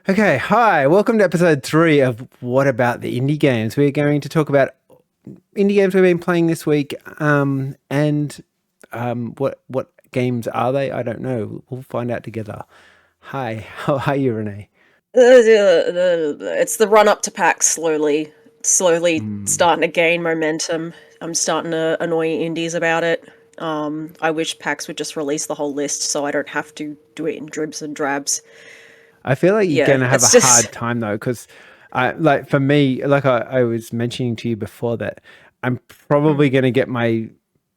Okay, hi. Welcome to episode 3 of What About the Indie Games. We're going to talk about indie games we've been playing this week, and what games are they? I don't know. We'll find out together. Hi, how are you, Renee? It's the run up to PAX slowly starting to gain momentum. I'm starting to annoy indies about it. I wish PAX would just release the whole list so I don't have to do it in dribs and drabs. I feel like you're Yeah, going to have a it's hard just time though, because like for me, like I was mentioning to you before that I'm probably going to get my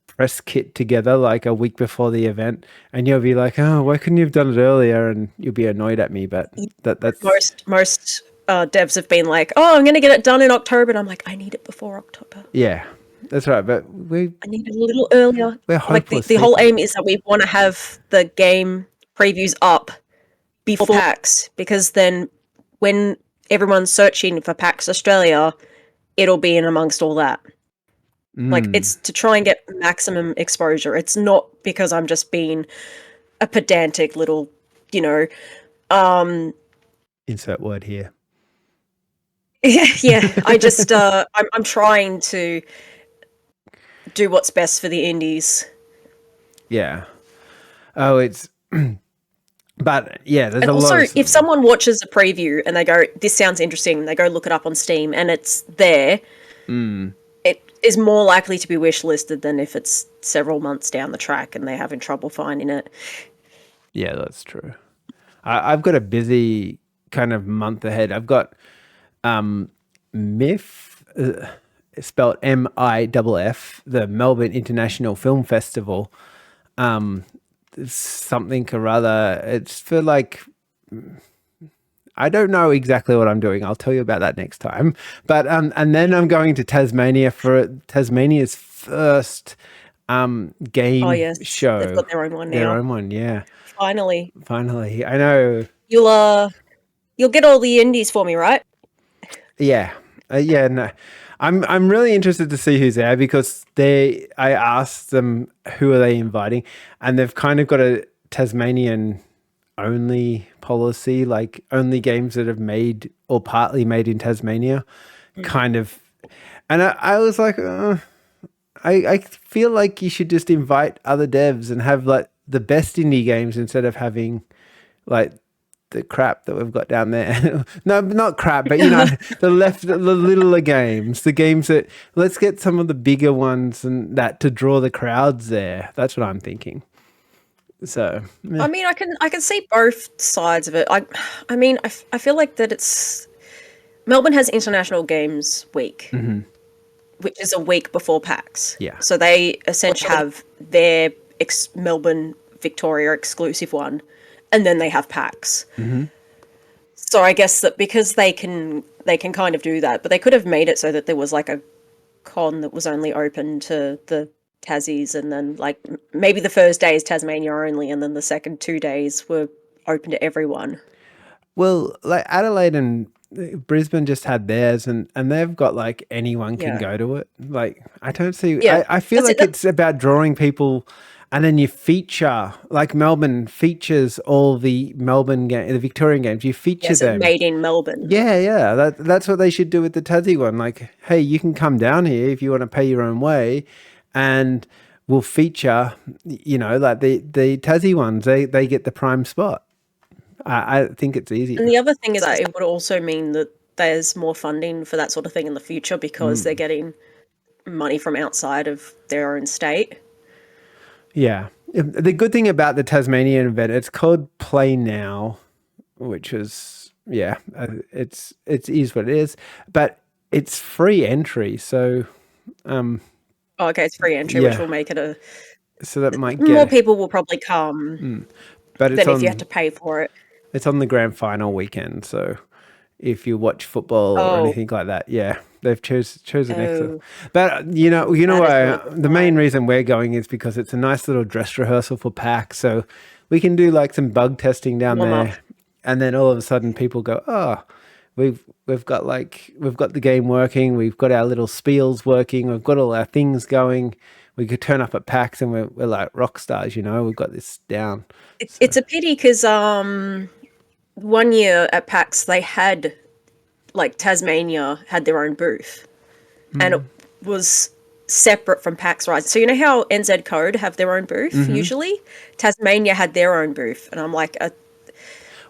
press kit together like a week before the event, and you'll be like, "Oh, why couldn't you have done it earlier?" And you'll be annoyed at me, but that's most devs have been like, "Oh, I'm gonna get it done in October," and I'm like, "I need it before October. yeah, that's right. But I need it a little earlier." we're Like the hopeless the whole people. aim is that we want to have the game previews up before PAX, because then when everyone's searching for PAX Australia, it'll be in amongst all that. Like, Mm. it's to try and get maximum exposure. It's not because I'm just being a pedantic little, you know, um, Insert word here. yeah. I'm trying to do what's best for the indies. Yeah. Oh, it's. But yeah, there's And a lot also, of. if someone watches a preview and they go, "This sounds interesting," they go look it up on Steam and it's there, Mm, it is more likely to be wish listed than if it's several months down the track and they're having trouble finding it. yeah, that's true. I've got a busy kind of month ahead. I've got MIF, spelled MIFF, the Melbourne International Film Festival. Something or other. It's for like I don't know exactly what I'm doing. I'll tell you about that next time. But and then I'm going to Tasmania for Tasmania's first Oh game yes, they've show. got their own one Their now. own one, yeah. Finally, Finally, I know. you'll get all the indies for me, right? Yeah, yeah. No, I'm really interested to see who's there because they. I asked them who are they inviting, and they've kind of got a Tasmanian only policy, like only games that have made or partly made in Tasmania, Mm. kind of. And I was like, I feel like you should just invite other devs and have like the best indie games instead of having like the crap that we've got down there. No, not crap, but the littler games, the games that let's get some of the bigger ones and that to draw the crowds there. That's what I'm thinking. So, yeah. I mean, I can see both sides of it. I feel like that it's Melbourne has International Games Week, which is a week before PAX. Yeah. So they essentially have their Melbourne Victoria exclusive one, and then they have PAX. So I guess that because they can kind of do that, but they could have made it so that there was like a con that was only open to the Tassies, and then like maybe the first day is Tasmania only, and then the second 2 days were open to everyone. Well, like Adelaide and Brisbane just had theirs, and they've got like anyone can Yeah, go to it. Like I don't see. yeah, I feel that's it. like it's about drawing people, and then you feature like Melbourne features all the Victorian games. You feature Yes, it's them. made in Melbourne. Yeah, yeah. That's what they should do with the Tassie one. Like, hey, you can come down here if you want to pay your own way, and we'll feature. Like the Tassie ones. They get the prime spot. I think it's And easier. the other thing is that it would also mean that there's more funding for that sort of thing in the future because they're getting money from outside of their own state. Yeah. The good thing about the Tasmanian event, it's called Play Now, which is it is what it is, but it's free entry. So Oh, okay, it's free entry, which yeah, will make it a so that might more get, people will probably come but than if you have to pay for it. it's on the grand final weekend. So if you watch football or Oh, anything like that, yeah, they've chosen excellent. oh, But that is why really good the main time. reason we're going is because it's a nice little dress rehearsal for PAX, so we can do like some bug testing down Warm up. there, and then all of a sudden people go, oh, we've got the game working, we've got our little spiels working, we've got all our things going. We could turn up at PAX and we're like rock stars, we've got this down. It's So it's a pity because one year at PAX they had like Tasmania had their own booth, and it was separate from PAX Rise. So you know how NZ Code have their own booth usually? Tasmania had their own booth, and I'm like, that's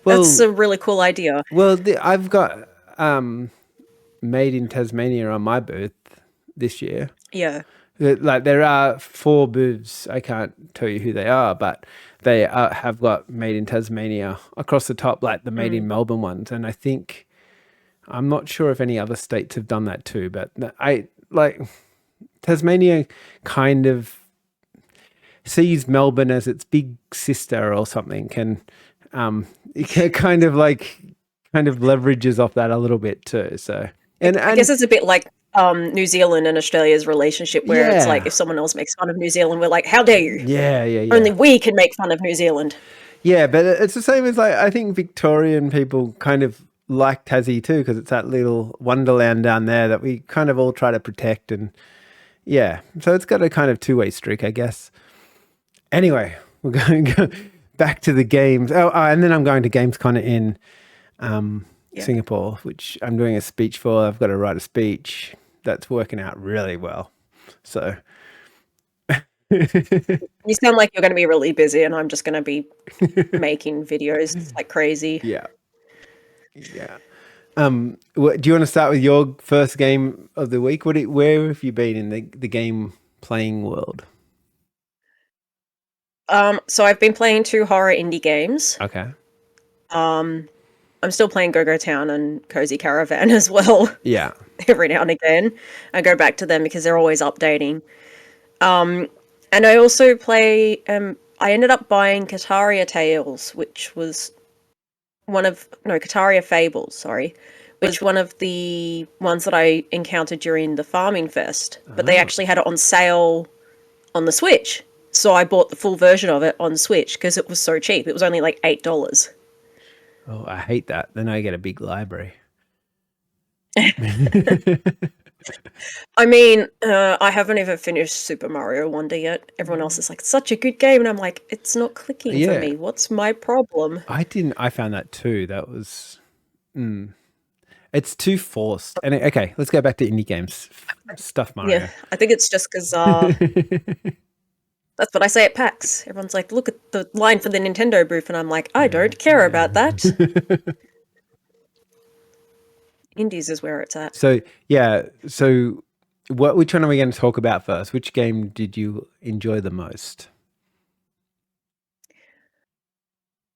Well, a really cool idea. I've got Made in Tasmania on my booth this year. Yeah. Like there are four booths. I can't tell you who they are, but they have got Made in Tasmania across the top, like the Made in Melbourne ones. And I think I'm not sure if any other states have done that too. But I like Tasmania kind of sees Melbourne as its big sister or something. It can kind of leverages off that a little bit too. So I guess it's a bit like New Zealand and Australia's relationship, where it's like yeah, if someone else makes fun of New Zealand, we're like, how dare you? yeah. Only we can make fun of New Zealand. Yeah, but it's the same as like I think Victorian people kind of like Tassie too because it's that little wonderland down there that we kind of all try to protect and yeah, so it's got a kind of two-way streak, I guess. Anyway, we're going to go back to the games. And then I'm going to GamesCon in Yeah. Singapore, which I'm doing a speech for. I've got to write a speech. That's working out really well. So You sound like you're going to be really busy, and I'm just going to be making videos like crazy. yeah, yeah. Do you want to start with your first game of the week? Where have you been in the game playing world? So I've been playing 2 horror indie games. Okay. Um, I'm still playing Go Go Town and Cozy Caravan as well. Yeah. Every now and again, I go back to them because they're always updating. And I also play. I ended up buying Kataria Tales, which was Kataria Fables. Sorry, which one of the ones that I encountered during the Farming Fest. But they actually had it on sale on the Switch, so I bought the full version of it on Switch because it was so cheap. It was only like $8. Oh, I hate that. Then I get a big library. I mean, I haven't even finished Super Mario Wonder yet. Everyone else is like, such a good game. And I'm like, it's not clicking for Yeah. me. What's my problem? I found that too. That was it's too forced. And okay, let's go back to indie games. Stuff Yeah, Mario. I think it's just because that's what I say at PAX. Everyone's like, look at the line for the Nintendo booth. And I'm like, I don't care about that. Indies is where it's at. So yeah, so which one are we going to talk about first? Which game did you enjoy the most?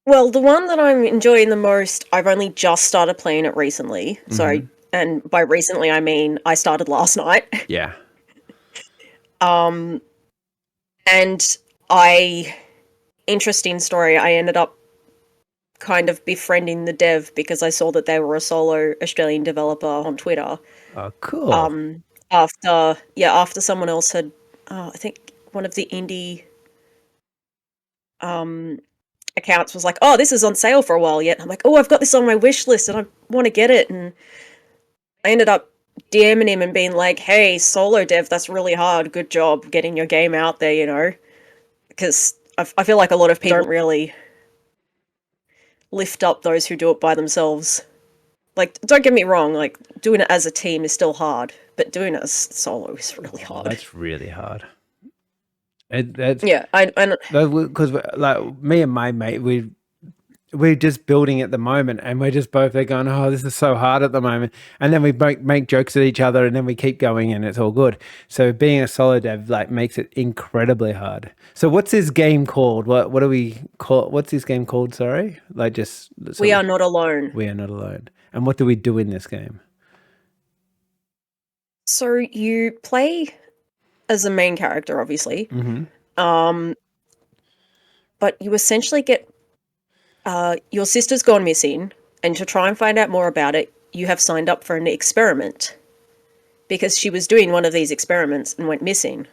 Well, the one that I'm enjoying the most, I've only just started playing it recently. Sorry. And by recently, I mean I started last night. Yeah. And interesting story, I ended up kind of befriending the dev because I saw that they were a solo Australian developer on Twitter. Oh, cool. After someone else had, I think one of the indie accounts was like, oh, this is on sale for a while yet. And I'm like, oh, I've got this on my wish list and I want to get it. And I ended up DMing him and being like, hey, solo dev, that's really hard. Good job getting your game out there, you know? Because I feel like a lot of people don't really lift up those who do it by themselves. Like, don't get me wrong, like, doing it as a team is still hard, but doing it as solo is really hard. That's really hard. Yeah, because like me and my mate, we're just building at the moment, and we're just both there going, "Oh, this is so hard at the moment," and then we make jokes at each other, and then we keep going, and it's all good. So being a solo dev like makes it incredibly hard. So what's this game called? What do we call? What's this game called? Sorry, like just We Are Not Alone. We Are Not Alone. And what do we do in this game? So you play as a main character, obviously. But you essentially get your sister's gone missing, and to try and find out more about it, you have signed up for an experiment because she was doing one of these experiments and went missing.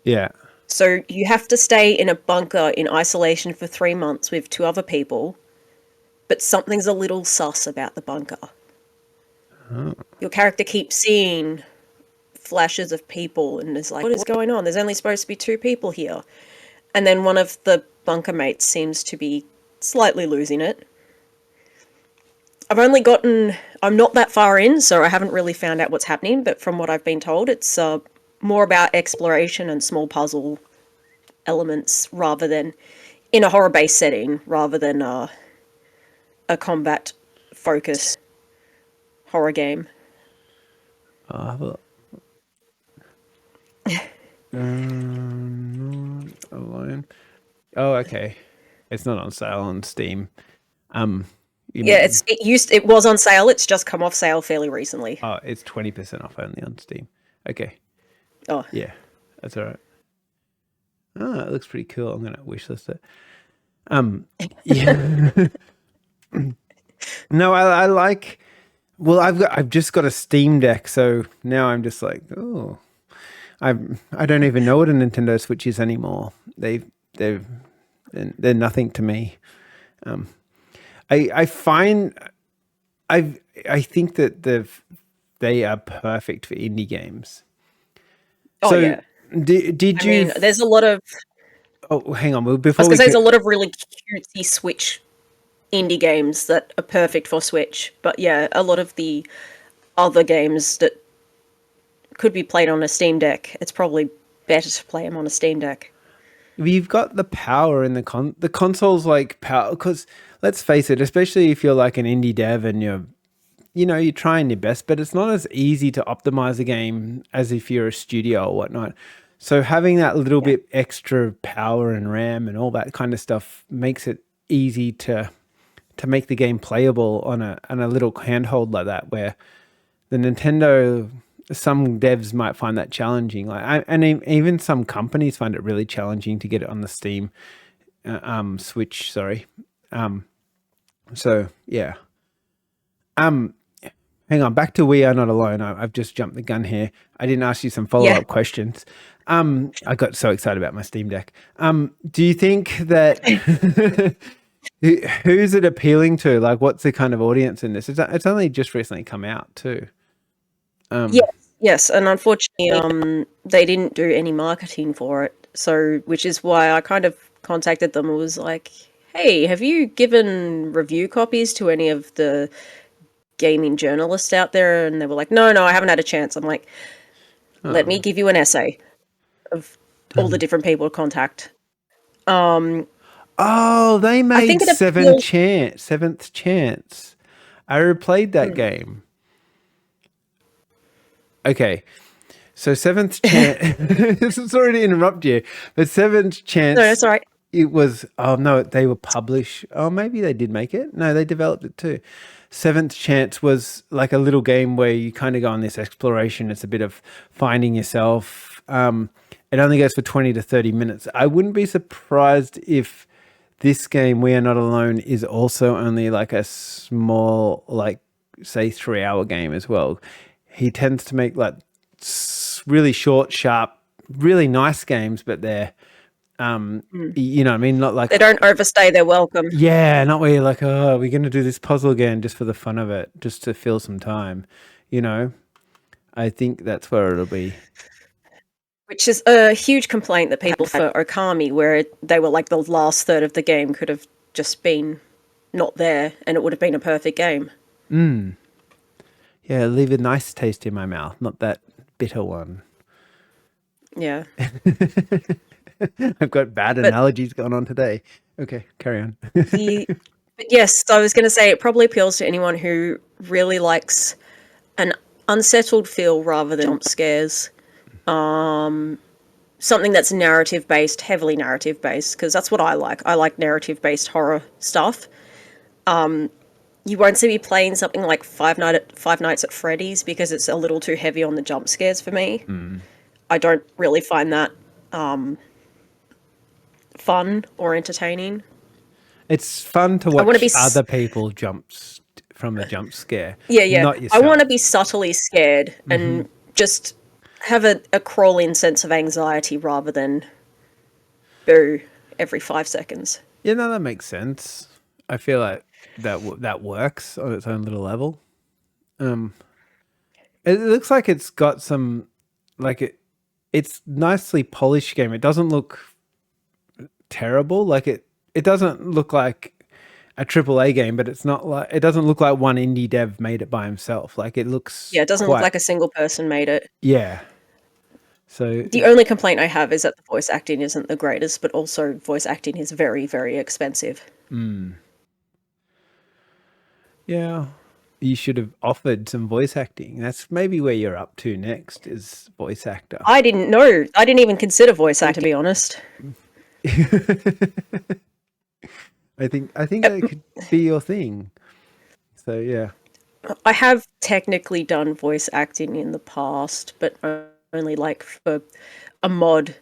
Yeah. So you have to stay in a bunker in isolation for 3 months with 2 other people, but something's a little sus about the bunker. Oh. Your character keeps seeing flashes of people and is like, what is going on? There's only supposed to be 2 people here. And then one of the bunker mates seems to be slightly losing it. I'm not that far in, so I haven't really found out what's happening, but from what I've been told, it's more about exploration and small puzzle elements rather than in a horror-based setting, rather than a combat-focused horror game. I'll have a look. Not alone. Oh, okay. It's not on sale on Steam. You Yeah, mean it was on sale. It's just come off sale fairly recently. it's 20% off only on Steam. Okay. Oh, Yeah, that's all right. Oh, it looks pretty cool. I'm gonna wishlist it. Yeah. No, I like. Well, I've just got a Steam Deck, so now I'm just like, oh, I don't even know what a Nintendo Switch is anymore. They're nothing to me. I find I think that they are perfect for indie games. oh So yeah. did I you? mean, there's a lot of. Oh, hang on. Well, I before was we gonna say there's could, a lot of really cutesy Switch indie games that are perfect for Switch. But yeah, a lot of the other games that could be played on a Steam Deck, it's probably better to play them on a Steam Deck. you've got the power in the consoles like power because let's face it, especially if you're like an indie dev and you're trying your best, but it's not as easy to optimize a game as if you're a studio or whatnot. So having that little Yeah. bit extra power and RAM and all that kind of stuff makes it easy to make the game playable on a little handhold like that. Where the Nintendo, some devs might find that challenging. Even some companies find it really challenging to get it on the Steam Switch. Sorry. So yeah. Hang on, back to We Are Not Alone. I've just jumped the gun here. I didn't ask you some Yeah. follow-up questions. I got so excited about my Steam Deck. Do you think that who's it appealing to? Like, what's the kind of audience in this? It's only just recently come out too. Yes, yes, and unfortunately, they didn't do any marketing for it. So, which is why I kind of contacted them and was like, "Hey, have you given review copies to any of the gaming journalists out there?" And they were like, "No, no, I haven't had a chance." I'm like, "Let me give you an essay of all the different people to contact." Oh, they I made think it appeals. Seventh Chance. I replayed that Hmm. game. Okay. So Seventh Chance. Sorry to interrupt you, but Seventh No, Chance. it's all right. It was. Oh no, they were published. Oh, maybe they did make it. No, they developed it too. Seventh Chance was like a little game where you kind of go on this exploration. It's a bit of finding yourself. It only goes for 20 to 30 minutes. I wouldn't be surprised if this game, We Are Not Alone, is also only like a small, like say 3 hour game as well. He tends to make like really short, sharp, really nice games, but they're you know what I mean? Not like They don't overstay their welcome. yeah, not where you're like, oh, we're gonna do this puzzle again just for the fun of it, just to fill some time. You know, I think that's where it'll be. Which is a huge complaint that people had for Okami, where they were like the last third of the game could have just been not there and it would have been a perfect game. Yeah, leave a nice taste in my mouth, not that bitter one. Yeah. I've got bad But analogies going on today. Okay, carry on. the but yes, so I was gonna say it probably appeals to anyone who really likes an unsettled feel rather than jump scares. Something that's narrative based, heavily narrative based, because that's what I like. I like narrative based horror stuff. You won't see me playing something like Five Nights at Freddy's because it's a little too heavy on the jump scares for me. I don't really find that fun or entertaining. It's fun to I want to watch be other people from a jump scare, Yeah, yeah. not I want to yourself. be subtly scared and just have a crawling sense of anxiety rather than boo every 5 seconds. Yeah, no, that makes sense. I feel like that works on its own little level. It looks like it's got some like it's nicely polished game. It doesn't look terrible. Like it doesn't look like a AAA game, but it's not like, it doesn't look like one indie dev made it by himself. Like it looks Yeah, it doesn't look quite, like a single person made it. yeah. So The only complaint I have is that the voice acting isn't the greatest, but also voice acting is very, very expensive. yeah, you should have offered some voice acting. That's maybe where you're up to next is voice actor. I didn't know. I didn't even consider voice acting, to be honest. I think that could be your thing. So yeah. I have technically done voice acting in the past, but only like for a mod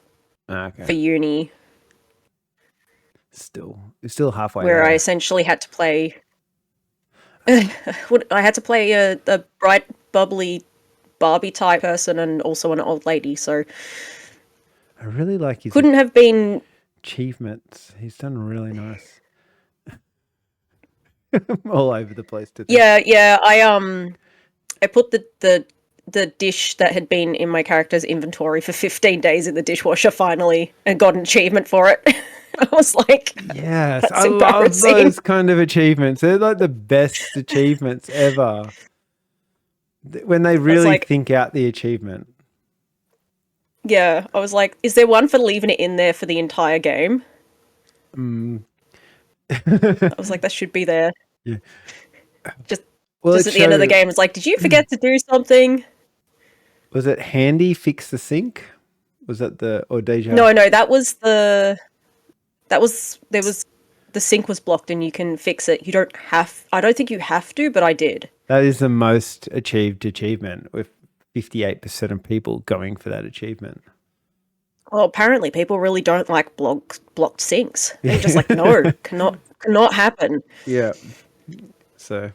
Okay. for uni, You're still halfway where I there. essentially had to play. I had to play a bright, bubbly Barbie type person and also an old lady, so I really like his couldn't have been. achievements. He's done really nice. All over the place to think. Yeah. I put the dish that had been in my character's inventory for 15 days in the dishwasher finally, and got an achievement for it. I was like, Yes, that's I love embarrassing. those kind of achievements. They're like the best achievements ever. When they really like- think out the achievement. Yeah, I was like, is there one for leaving it in there for the entire game? I was like, that should be there. Yeah. Just Well, at it the end of the showed- game, it's like, did you forget to do something? Was it handy fix the sink? Was that the or deja? No, there was the sink was blocked and you can fix it. I don't think you have to, but I did. That is the most achieved achievement with 58% of people going for that achievement. Well, apparently people really don't like blocked sinks. They're just like, no, cannot happen. Yeah. So,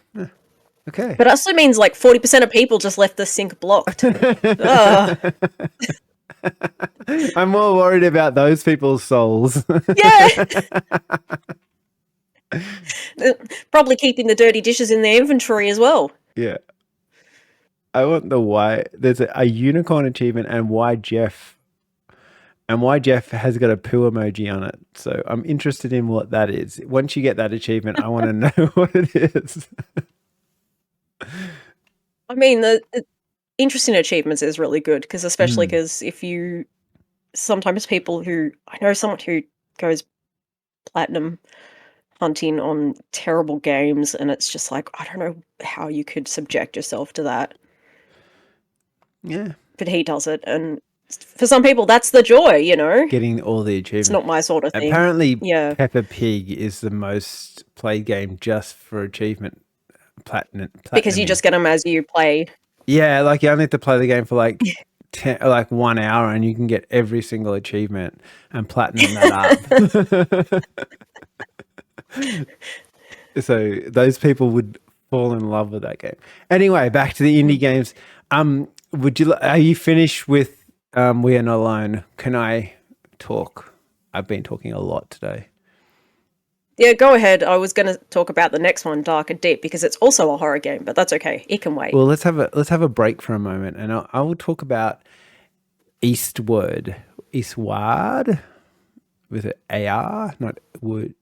okay. But it also means like 40% of people just left the sink blocked. Ugh. I'm more worried about those people's souls. Yeah. Probably keeping the dirty dishes in their inventory as well. Yeah. I want the why. There's a unicorn achievement and why Jeff. And why Jeff has got a poo emoji on it. So I'm interested in what that is. Once you get that achievement, I want to know what it is. I mean, the interesting achievements is really good because especially because if you sometimes people who I know someone who goes platinum hunting on terrible games, and it's just like I don't know how you could subject yourself to that. Yeah. But he does it, and for some people that's the joy, you know. Getting all the achievements. It's not my sort of thing. Apparently, Yeah. Peppa Pig is the most played game just for achievement. Platinum. Because you just get them as you play. Yeah, like you only have to play the game for like 1 hour and you can get every single achievement and platinum that up. So those people would fall in love with that game. Anyway, back to the indie games. Are you finished with We Are Not Alone? Can I talk? I've been talking a lot today. Yeah, go ahead. I was going to talk about the next one, Dark and Deep, because it's also a horror game, but that's okay. It can wait. Well, let's have a break for a moment, and I will talk about Eastward with an AR, not wood.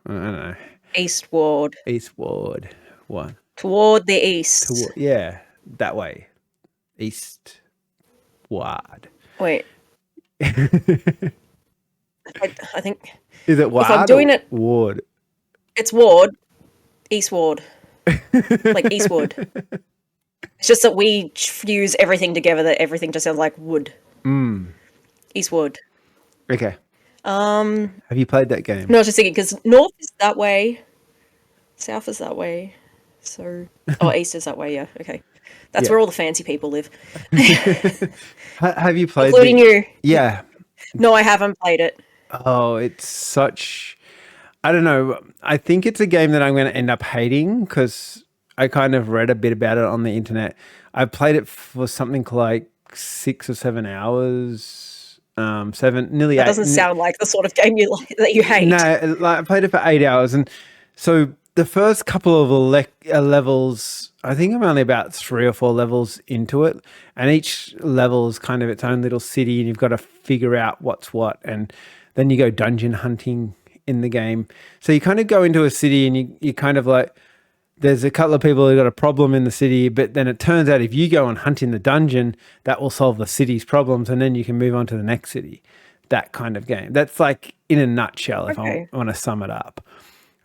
I don't know. Eastward. One. Toward the east. Yeah, that way. Eastward. Wait. I think. Is it Ward? If I'm doing it. Ward. It's Ward. Eastward. Like Eastwood. It's just that we fuse everything together, that everything just sounds like wood. Eastwood. Okay. Have you played that game? No, I was just thinking, because north is that way, south is that way, so... Oh, east is that way, yeah, okay. That's Yeah. where all the fancy people live. Have you played Including you. Yeah. No, I haven't played it. Oh, it's such... I don't know. I think it's a game that I'm going to end up hating because I kind of read a bit about it on the internet. I played it for something like 6 or 7 hours. Nearly 8. That doesn't sound like the sort of game that you hate. No, I played it for 8 hours. And so the first couple of levels, I think I'm only about 3 or 4 levels into it. And each level is kind of its own little city and you've got to figure out what's what. And then you go dungeon hunting in the game. So you kind of go into a city and you kind of like, there's a couple of people who got a problem in the city, but then it turns out if you go and hunt in the dungeon, that will solve the city's problems, and then you can move on to the next city. That kind of game. That's like in a nutshell, if I Okay. want to sum it up.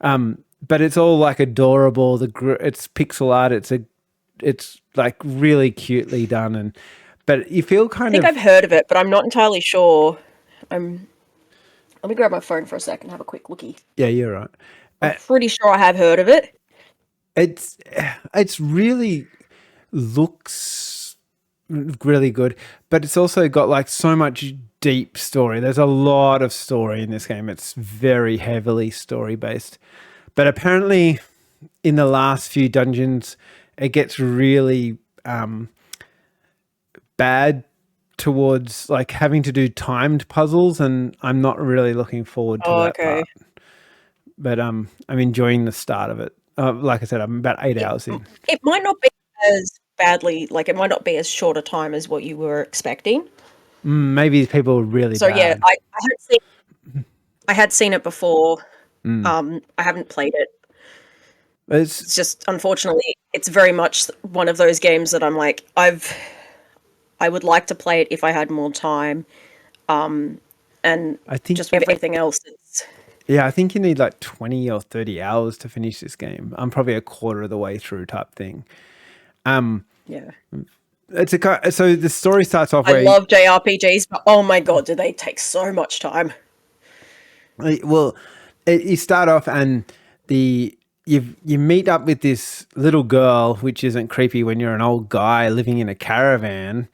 But it's all like adorable. It's pixel art. It's like really cutely done, but you feel I kind think of I've heard of it, but I'm not entirely sure. Let me grab my phone for a second and have a quick looky. yeah, you're right. I'm pretty sure I have heard of it. It's really looks really good, but it's also got like so much deep story. There's a lot of story in this game. It's very heavily story based, but apparently in the last few dungeons it gets really bad towards like having to do timed puzzles, and I'm not really looking forward to Oh, that okay. part. But I'm enjoying the start of it. Like I said, I'm about 8 hours in. It might not be as badly, like it might not be as short a time as what you were expecting. Maybe people are really So yeah, bad. I had seen it before. Mm. I haven't played it. It's It's just unfortunately, it's very much one of those games that I'm like, I would like to play it if I had more time. And I think just with everything else, it's yeah, I think you need like 20 or 30 hours to finish this game. I'm probably a quarter of the way through type thing. yeah. So the story starts off I where love JRPGs, but oh my god, do they take so much time? well, you start off and you meet up with this little girl, which isn't creepy when you're an old guy living in a caravan.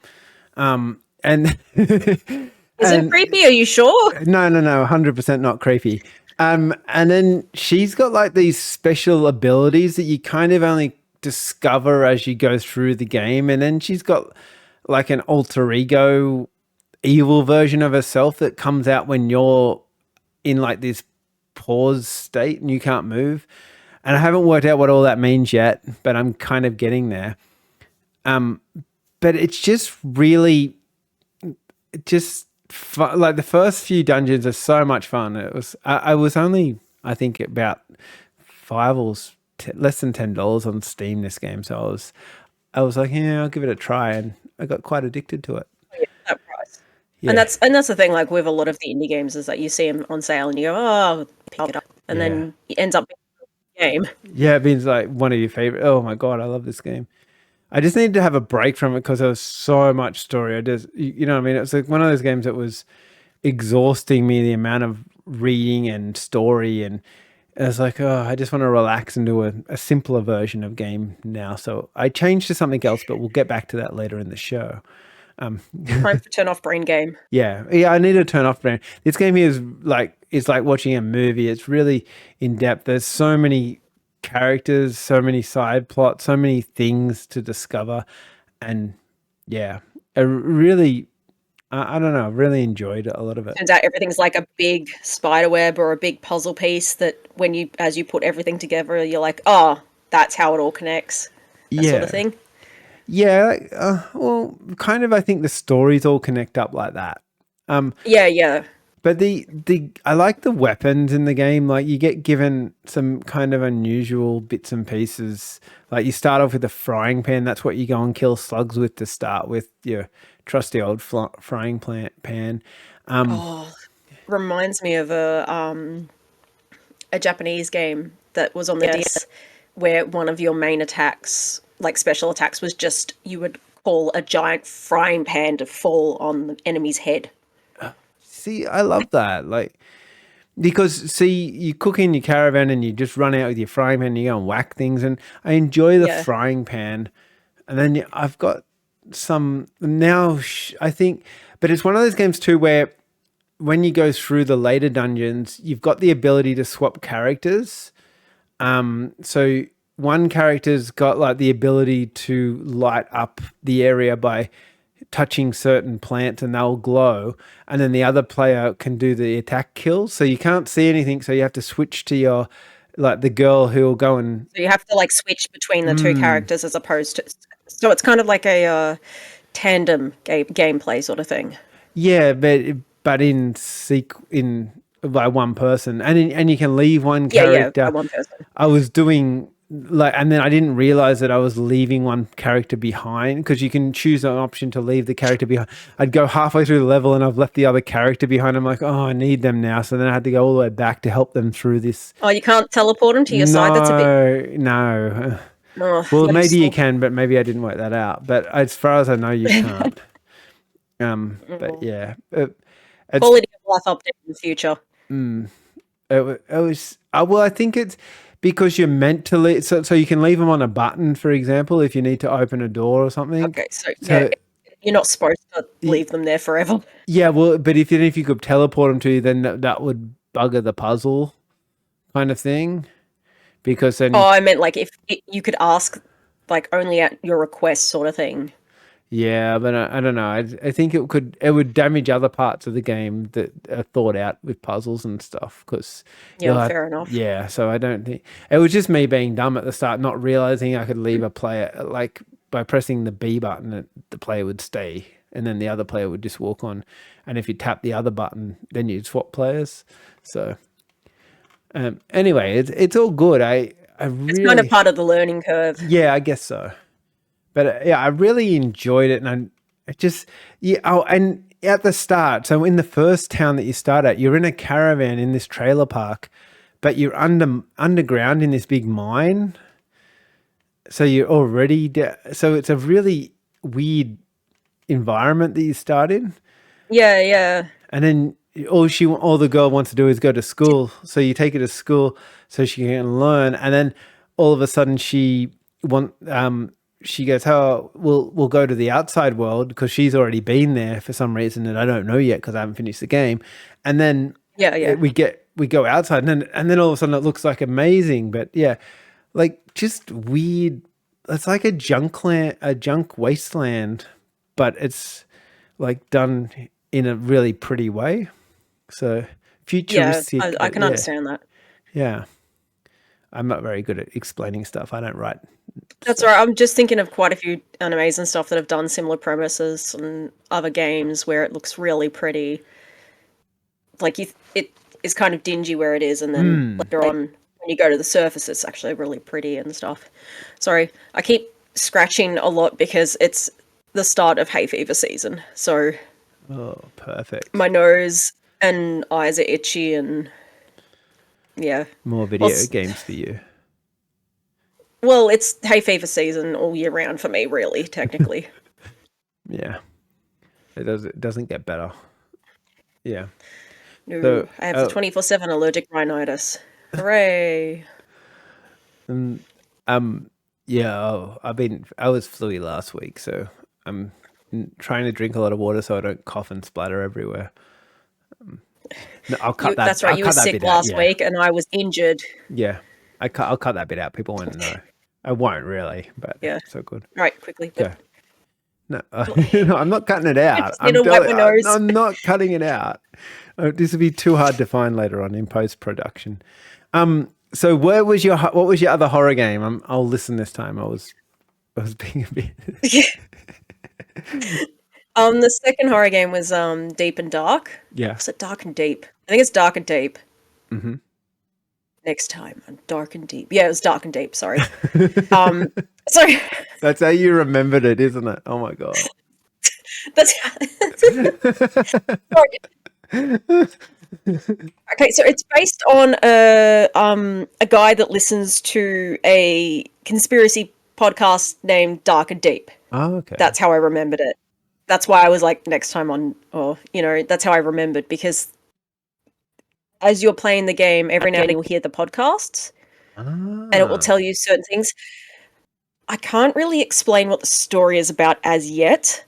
And Isn't creepy? Are you sure? no, 100% not creepy. And then she's got like these special abilities that you kind of only discover as you go through the game. And then she's got like an alter ego evil version of herself that comes out when you're in like this pause state and you can't move. And I haven't worked out what all that means yet, but I'm kind of getting there. But it's just really just fun. Like the first few dungeons are so much fun. I was only I think about less than $10 on Steam this game, so I was like, yeah, I'll give it a try, and I got quite addicted to it. Yeah, that price. Yeah, And that's the thing. Like with a lot of the indie games, is that you see them on sale and you go, "Oh, pick it up," and yeah, then it ends up being a game. yeah. It means like one of your favorite. Oh my god, I love this game. I just needed to have a break from it because there was so much story. You know what I mean? It's like one of those games that was exhausting me, the amount of reading and story, and I was like, oh, I just want to relax and do a simpler version of game now. So I changed to something else, but we'll get back to that later in the show. Time for turn off brain game. Yeah, I need to turn off brain. This game here is like it's like watching a movie. It's really in depth. There's so many characters, so many side plots, so many things to discover, and yeah, I don't know, I really enjoyed a lot of it. Turns out everything's like a big spider web or a big puzzle piece that as you put everything together, you're like, oh, that's how it all connects. That sort of Yeah, thing. yeah. Well, kind of. I think the stories all connect up like that. Yeah, yeah. But the I like the weapons in the game. Like you get given some kind of unusual bits and pieces. Like you start off with a frying pan. That's what you go and kill slugs with to start with. Your trusty old frying pan. Oh, reminds me of a Japanese game that was on the DS where one of your main attacks, like special attacks, was just you would call a giant frying pan to fall on the enemy's head. See, I love that. Like because see, you cook in your caravan and you just run out with your frying pan and you go and whack things. And I enjoy the Yeah. frying pan. And then I've got some now. I think, but it's one of those games too where when you go through the later dungeons, you've got the ability to swap characters. So one character's got like the ability to light up the area by touching certain plants and they'll glow, and then the other player can do the attack kills. So you can't see anything, so you have to switch to your like the girl who will go and So you have to like switch between the two characters as opposed to. So it's kind of like a tandem gameplay sort of thing. yeah, but in by one person, and you can leave one Yeah, by character. one person. I was doing like, and then I didn't realize that I was leaving one character behind, because you can choose an option to leave the character behind. I'd go halfway through the level and I've left the other character behind. I'm like, oh, I need them now. So then I had to go all the way back to help them through this. Oh, you can't teleport them to your side? That's a bit... No. Oh, Well, maybe you useful. can, but maybe I didn't work that out. But as far as I know, you can't. But yeah, it's Quality of life update in the future. it was well, I think it's because you're meant to leave, so you can leave them on a button, for example, if you need to open a door or something. Okay, so yeah, you're not supposed to leave them there forever. Yeah, well, but if you could teleport them to you, then that would bugger the puzzle kind of thing, because then Oh, I meant like if you could ask like only at your request sort of thing. yeah, but I don't know. I think it would damage other parts of the game that are thought out with puzzles and stuff. Because Yeah, fair enough. yeah, so I don't think it was just me being dumb at the start, not realizing I could leave a player, like by pressing the B button, the player would stay, and then the other player would just walk on. And if you tap the other button, then you'd swap players. So anyway, it's all good. I It's really kind of part of the learning curve. yeah, I guess so. But yeah, I really enjoyed it, and I just yeah. Oh, and at the start, so in the first town that you start at, you're in a caravan in this trailer park, but you're underground in this big mine. So you're already so it's a really weird environment that you start in. Yeah. And then all the girl wants to do is go to school. So you take her to school so she can learn, and then all of a sudden she goes, oh, we'll go to the outside world, because she's already been there for some reason that I don't know yet, because I haven't finished the game. And then Yeah. we go outside, and then all of a sudden it looks like amazing, but yeah, like just weird. It's like a junk wasteland, but it's like done in a really pretty way. So futuristic. Yeah, I can understand that. Yeah. I'm not very good at explaining stuff. I don't write. That's right. I'm just thinking of quite a few animes and stuff that have done similar premises and other games where it looks really pretty. Like it is kind of dingy where it is, and then later on, when you go to the surface, it's actually really pretty and stuff. Sorry, I keep scratching a lot because it's the start of hay fever season. So Oh, perfect. my nose and eyes are itchy, and yeah. More video games for you. Well, it's hay fever season all year round for me, really, technically. Yeah. It doesn't get better. Yeah. No, So, I have 24/7 allergic rhinitis. Hooray! Yeah, I was fluey last week, so I'm trying to drink a lot of water so I don't cough and splatter everywhere. No, I'll cut that. That's right. I'll You were cut that sick bit out, last yeah. week, and I was injured. Yeah, I'll cut that bit out. People won't know. I won't really, but Yeah. so good. Right, quickly. Okay. No, no, I'm not cutting it out. Just need to wipe my nose. I'm not cutting it out. This will be too hard to find later on in post production. So what was your other horror game? I'll listen this time. I was being a bit. The second horror game was Deep and Dark. Yeah. Was it Dark and Deep? I think it's Dark and Deep. Mm-hmm. Next time on Dark and Deep. Yeah, it was Dark and Deep. Sorry. Sorry. That's how you remembered it, isn't it? Oh my god. That's sorry. Okay, so it's based on a guy that listens to a conspiracy podcast named Dark and Deep. Oh, okay. That's how I remembered it. That's why I was like, next time on, or that's how I remembered, because as you're playing the game, every now and then you'll hear the podcasts, and it will tell you certain things. I can't really explain what the story is about as yet,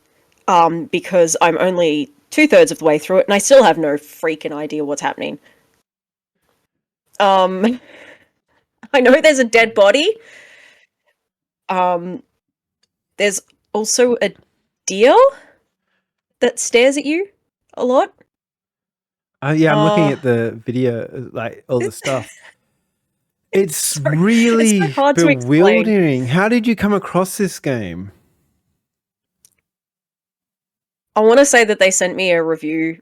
because I'm only 2/3 of the way through it, and I still have no freaking idea what's happening. I know there's a dead body. There's also a deer that stares at you a lot. Yeah, I'm looking at the video, like all the stuff. It's really it's so hard to explain. bewildering. How did you come across this game? I want to say that they sent me a review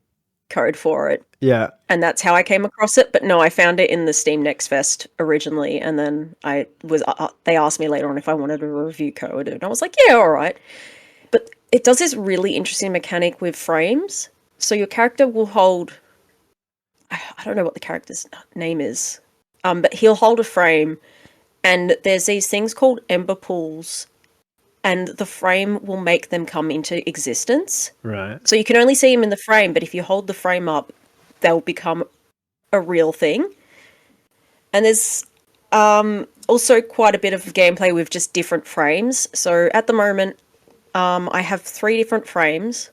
code for it. Yeah. And that's how I came across it. But no, I found it in the Steam Next Fest originally, and then they asked me later on if I wanted to review code, and I was like, yeah, all right. But it does this really interesting mechanic with frames. So your character will hold, I don't know what the character's name is, but he'll hold a frame, and there's these things called ember pools, and the frame will make them come into existence. Right. So you can only see them in the frame, but if you hold the frame up, they'll become a real thing. And there's also quite a bit of gameplay with just different frames. So at the moment, I have 3 different frames.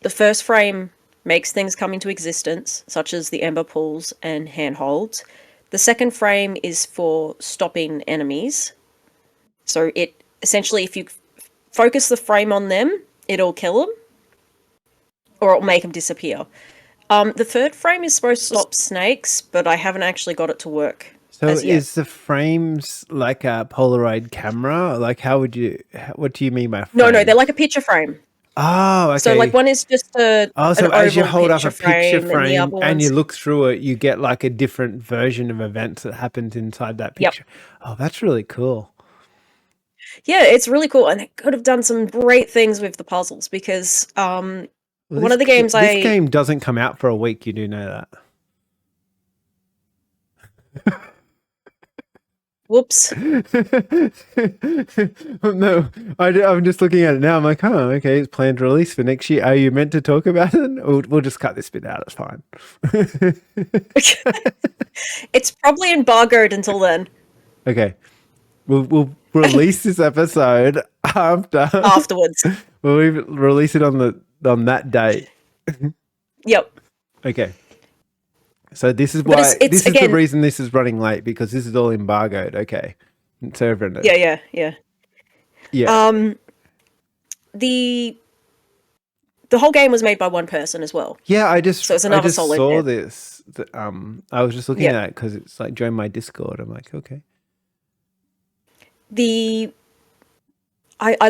The first frame makes things come into existence, such as the ember pools and handholds. The second frame is for stopping enemies. So it essentially, if you focus the frame on them, it'll kill them, or it'll make them disappear. The third frame is supposed to stop snakes, but I haven't actually got it to work. So is the frames like a Polaroid camera? Like what do you mean by frame? No, they're like a picture frame. Oh, okay. So like one is just so as you hold up a picture frame frame and you look through it, you get like a different version of events that happened inside that picture. Yep. Oh, that's really cool. Yeah, it's really cool. And they could have done some great things with the puzzles because one of the games this game doesn't come out for a week, you do know that. Whoops. No, I'm just looking at it now. I'm like, oh, okay, it's planned release for next year. Are you meant to talk about it? We'll just cut this bit out. It's fine. It's probably embargoed until then. Okay. We'll release this episode afterwards. We'll release it on that date. Yep. Okay. So this is why this is the reason this is running late, because this is all embargoed. Okay. So everyone knows. Yeah. Yeah. The whole game was made by one person as well. Yeah, I just saw hit. this. I was just looking at that because it's like join my Discord. I'm like, okay. I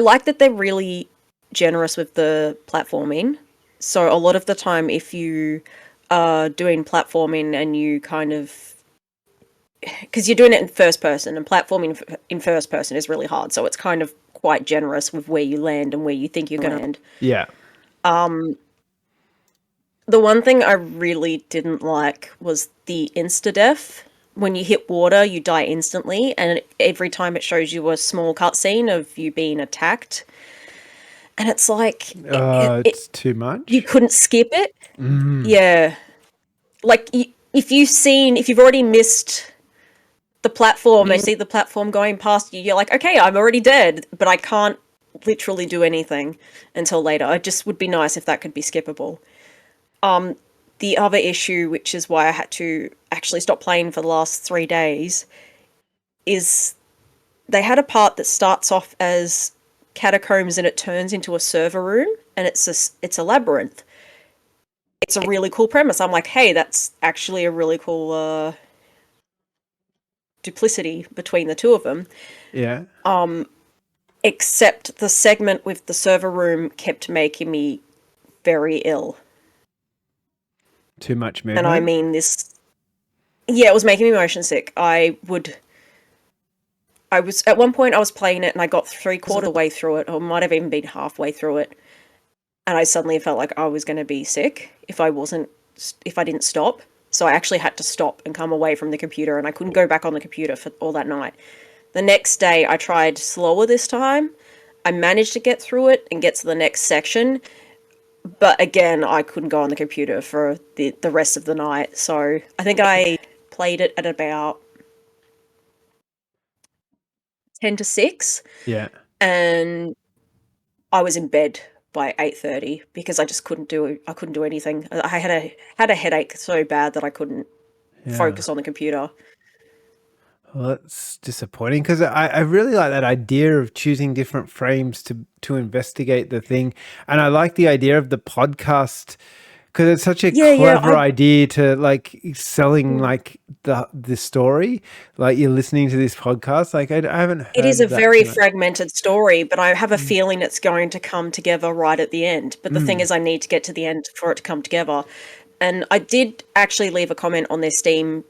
like that they're really generous with the platforming. So a lot of the time, if you are doing platforming and you kind of, because you're doing it in first person, and platforming in first person is really hard. So it's kind of quite generous with where you land and where you think you're going to land. Yeah. The one thing I really didn't like was the insta-death. When you hit water, you die instantly, and every time it shows you a small cutscene of you being attacked. And it's like... it's too much? You couldn't skip it? Yeah. Like, if you've already missed the platform, and see the platform going past you, you're like, okay, I'm already dead, but I can't literally do anything until later. It just would be nice if that could be skippable. The other issue, which is why I had to actually stop playing for the last 3 days, is they had a part that starts off as catacombs and it turns into a server room, and it's a labyrinth. It's a really cool premise. I'm like, hey, that's actually a really cool duplicity between the two of them. Yeah. Except the segment with the server room kept making me very ill. Too much movement? And I mean this... Yeah, it was making me motion sick. I was... At one point, I was playing it, and I got 3/4 of the way through it, or might have even been halfway through it. And I suddenly felt like I was going to be sick if I didn't stop. So I actually had to stop and come away from the computer, and I couldn't go back on the computer for all that night. The next day, I tried slower this time. I managed to get through it and get to the next section. But again, I couldn't go on the computer for the rest of the night. So I think I played it at about 10 to 6. Yeah. And I was in bed by 8:30 because I just couldn't do anything. I had a headache so bad that I couldn't focus on the computer. Well, that's disappointing, because I really like that idea of choosing different frames to investigate the thing. And I like the idea of the podcast, because it's such a clever idea to like selling like the story. Like you're listening to this podcast. Like I haven't heard it is a that very fragmented story, but I have a feeling it's going to come together right at the end. But the thing is, I need to get to the end for it to come together. And I did actually leave a comment on their Steam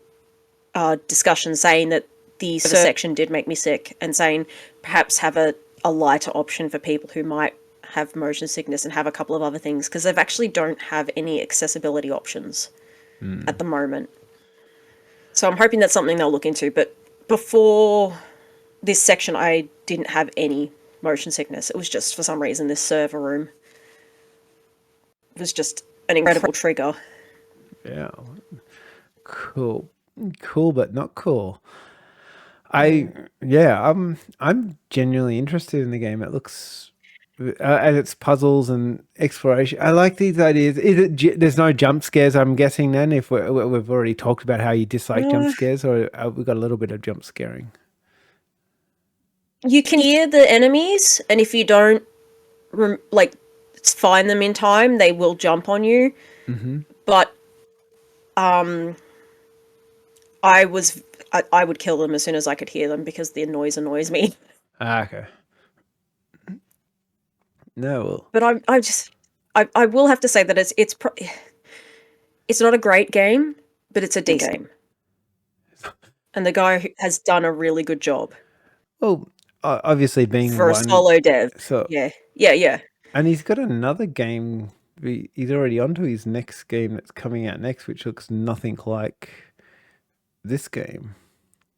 discussion saying that the server section did make me sick, and saying perhaps have a lighter option for people who might have motion sickness and have a couple of other things, because they actually don't have any accessibility options at the moment. So I'm hoping that's something they'll look into. But before this section, I didn't have any motion sickness. It was just, for some reason, this server room was just an incredible trigger. Yeah. Cool, but not cool. I'm genuinely interested in the game. It looks, and its puzzles and exploration. I like these ideas. There's no jump scares, I'm guessing, then, if we've already talked about how you dislike jump scares, or we've got a little bit of jump scaring. You can hear the enemies, and if you don't find them in time, they will jump on you. But I would kill them as soon as I could hear them, because the noise annoys me. Okay. No, well. But I will have to say that it's not a great game, but it's a decent game. And the guy has done a really good job. Well, obviously being for a solo dev. So yeah. And he's got another game. He's already onto his next game that's coming out next, which looks nothing like this game.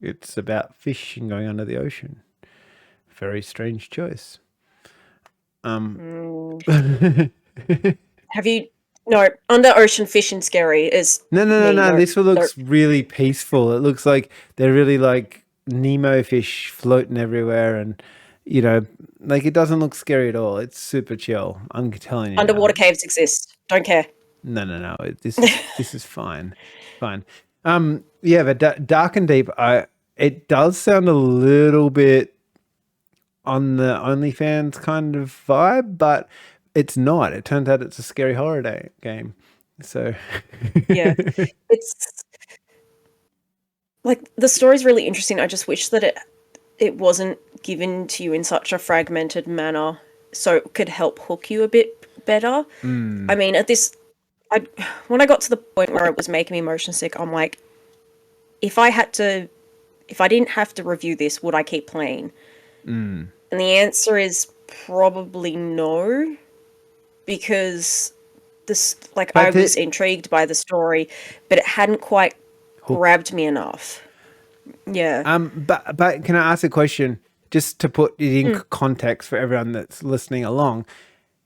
It's about fish and going under the ocean. Very strange choice. Have you? No, under ocean fishing scary is no. This one looks really peaceful. It looks like they're really like Nemo fish floating everywhere, and like, it doesn't look scary at all. It's super chill. I'm telling you. Underwater caves exist. Don't care. No. This is fine. Yeah, but Dark and Deep, it does sound a little bit on the OnlyFans kind of vibe, but it's not. It turns out it's a scary horror game. So yeah, it's like, the story's really interesting. I just wish that it wasn't given to you in such a fragmented manner, so it could help hook you a bit better. I mean, when I got to the point where it was making me motion sick, I'm like, if I didn't have to review this, would I keep playing? And the answer is probably no, because I was intrigued by the story, but it hadn't quite grabbed me enough. Yeah. But can I ask a question, just to put it in context for everyone that's listening along?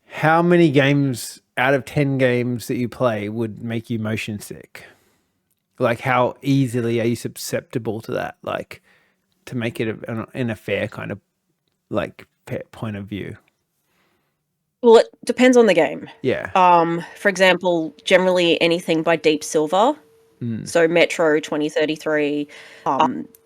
How many games out of 10 games that you play would make you motion sick? Like, how easily are you susceptible to that? Like, to make it in a fair kind of like point of view. Well, it depends on the game. Yeah. For example, generally anything by Deep Silver. So Metro 2033,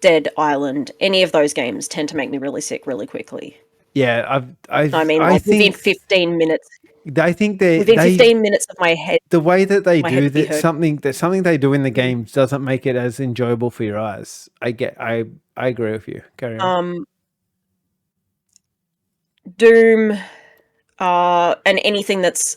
Dead Island, any of those games tend to make me really sick really quickly. Yeah, I think within 15 minutes. I think within 15 minutes of my head. The way that they do that, something they do in the games doesn't make it as enjoyable for your eyes. I agree with you. Carry on. Doom, and anything that's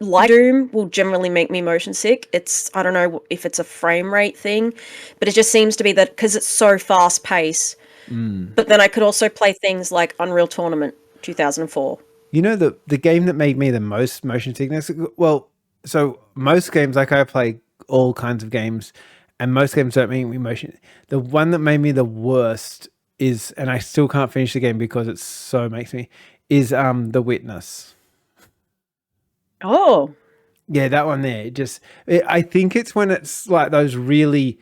like Doom will generally make me motion sick. I don't know if it's a frame rate thing, but it just seems to be that because it's so fast paced. But then I could also play things like Unreal Tournament 2004. The game that made me the most motion sickness, well, so most games, like, I play all kinds of games, and most games don't make me motion. The one that made me the worst is, and I still can't finish the game because it so makes me, is The Witness. Oh. Yeah, that one there. I think it's when it's like those really,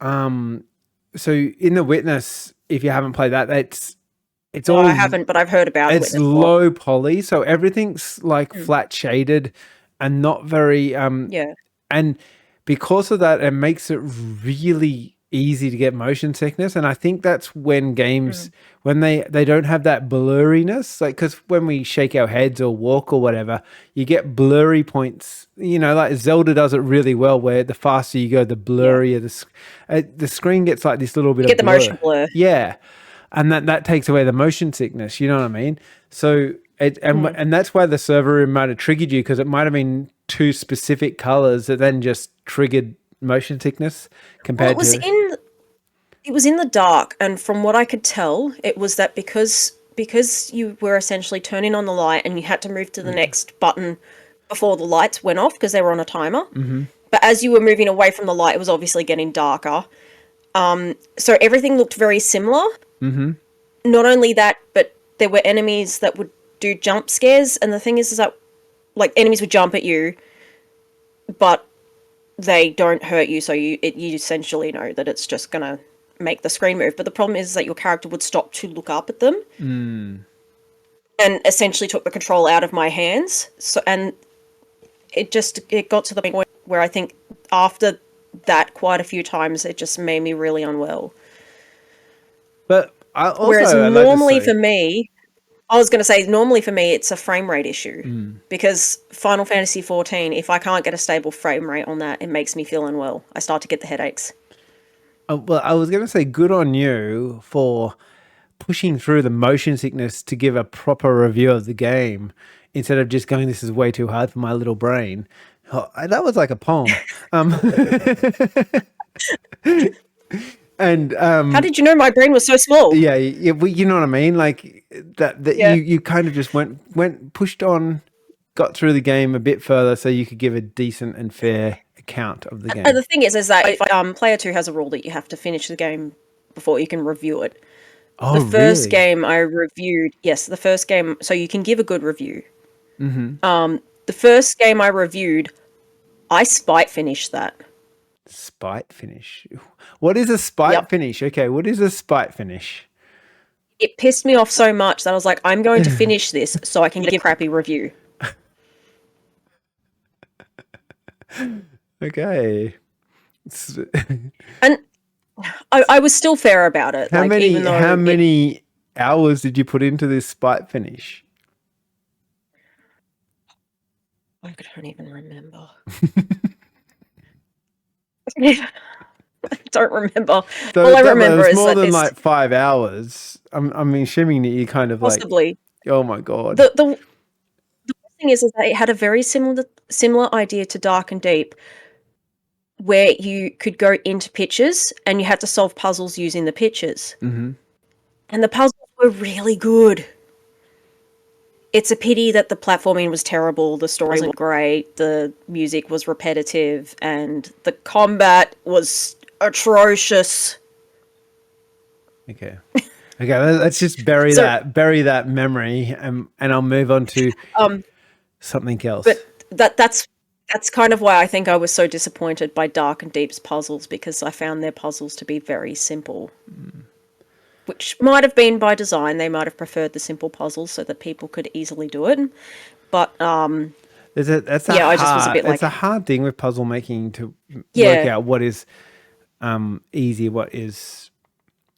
so in The Witness, if you haven't played that, it's all. I haven't, but I've heard about it. It's low poly, so everything's like flat shaded and not very yeah. And because of that, it makes it really easy to get motion sickness. And I think that's when games when they don't have that blurriness, like, because when we shake our heads or walk or whatever, you get blurry points. Like Zelda does it really well, where the faster you go, the blurrier the screen gets like this little bit. You get the motion blur. Yeah. And that takes away the motion sickness, you know what I mean? So and that's why the server room might have triggered you, because it might have been two specific colors that then just triggered motion sickness Well, compared to. it was in the dark, and from what I could tell, it was that because you were essentially turning on the light and you had to move to the next button before the lights went off because they were on a timer. But as you were moving away from the light, it was obviously getting darker. So everything looked very similar. Not only that, but there were enemies that would do jump scares, and the thing is that like enemies would jump at you, but they don't hurt you, so you essentially know that it's just gonna make the screen move. But the problem is that your character would stop to look up at them, and essentially took the control out of my hands. So and it got to the point where I think after that quite a few times it just made me really unwell. But I also, Whereas I'd like to normally say- for me, I was going to say normally for me it's a frame rate issue because Final Fantasy 14, if I can't get a stable frame rate on that, it makes me feel unwell. I start to get the headaches. Well, I was going to say good on you for pushing through the motion sickness to give a proper review of the game instead of just going, this is way too hard for my little brain. Oh, that was like a poem. And How did you know my brain was so small? yeah, well, you know what I mean? Like that Yeah. you kind of just went pushed on, got through the game a bit further so you could give a decent and fair account of the game. And the thing is that if, player 2 has a rule that you have to finish the game before you can review it. Oh, The first really? game I reviewed, yes, the first game, so you can give a good review. The first game I reviewed, I spite finished that. Spite finish. What is a spite Yep. finish? Okay, what is a spite finish? It pissed me off so much that I was like, I'm going to finish this so I can give a crappy review. Okay. And I was still fair about it. How many even though how many hours did you put into this spite finish? I don't even remember. I don't remember. So All I that remember was is more that than it's like 5 hours. I'm assuming that you kind of possibly like, oh my god. the thing is that it had a very similar idea to Dark and Deep, where you could go into pictures and you had to solve puzzles using the pictures. And the puzzles were really good. It's a pity that the platforming was terrible, the story wasn't great, the music was repetitive, and the combat was atrocious. Okay. Okay, let's just bury So- that memory and I'll move on to something else. But that's kind of why I think I was so disappointed by Dark and Deep's puzzles, because I found their puzzles to be very simple. Which might have been by design. They might have preferred the simple puzzles so that people could easily do it. But I just was a bit like, it's a hard thing with puzzle making to work out what is easy, what is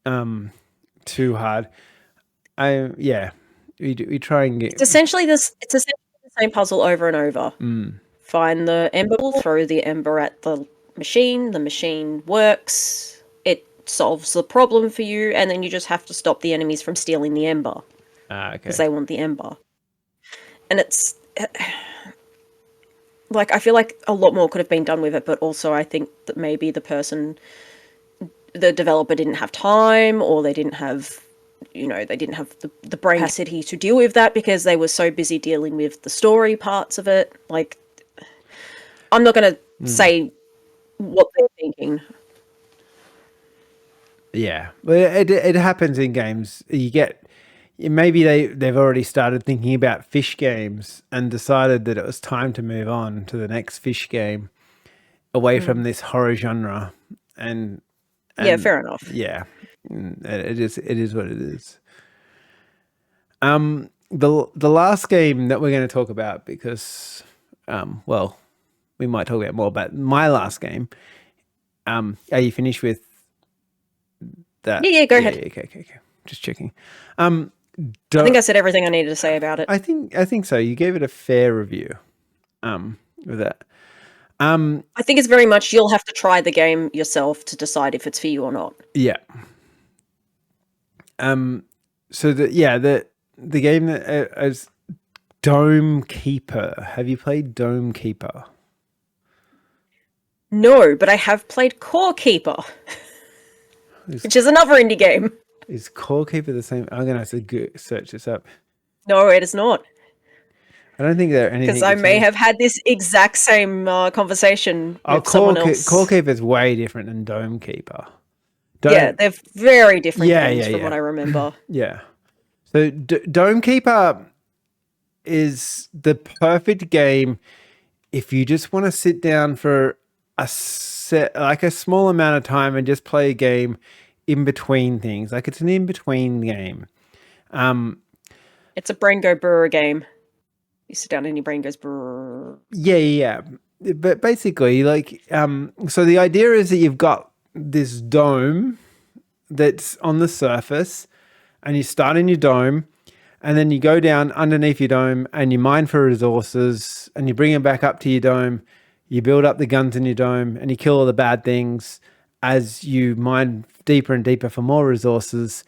too hard. We try and get. it's essentially the same puzzle over and over. Find the ember, throw the ember at the machine works, it solves the problem for you, and then you just have to stop the enemies from stealing the ember. Okay. Because they want the ember. And it's like, I feel like a lot more could have been done with it, but also I think that maybe the developer didn't have time, or they didn't have the brain capacity to deal with that because they were so busy dealing with the story parts of it. Like, I'm not going to say what they're thinking. Yeah, but it happens in games. You get, maybe they've already started thinking about fish games and decided that it was time to move on to the next fish game away from this horror genre. And yeah, fair enough. Yeah, it is what it is. The last game that we're going to talk about, because well, we might talk about more, but my last game. Are you finished with that? Yeah, go ahead. Okay. Just checking. I think I said everything I needed to say about it. I think so. You gave it a fair review. With that. I think it's very much you'll have to try the game yourself to decide if it's for you or not. Yeah. So the game that is Dome Keeper. Have you played Dome Keeper? No, but I have played Core Keeper, which is another indie game. Is Core Keeper the same? I'm gonna have to search this up. No, it is not. I don't think they're anything. Because I may have had this exact same conversation with someone else. Core Keeper is way different than Dome Keeper. Yeah, they're very different games from what I remember. Yeah. So Dome Keeper is the perfect game if you just want to sit down for a small amount of time and just play a game in between things. Like it's an in-between game. It's a brain go brr game. You sit down and your brain goes brr. Yeah. But basically, like, so the idea is that you've got this dome that's on the surface, and you start in your dome, and then you go down underneath your dome and you mine for resources, and you bring them back up to your dome. You build up the guns in your dome, and you kill all the bad things as you mine deeper and deeper for more resources.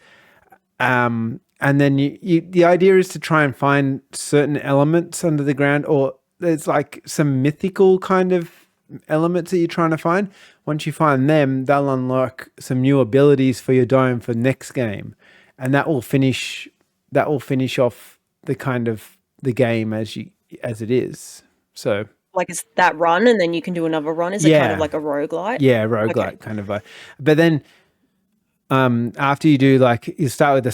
And then the idea is to try and find certain elements under the ground, or there's like some mythical kind of elements that you're trying to find. Once you find them, they'll unlock some new abilities for your dome for next game, and that will finish off the kind of the game as it is. So like it's that run, and then you can do another run. Is it kind of like a roguelite? Yeah, roguelite kind of. But then after you do, like, you start with a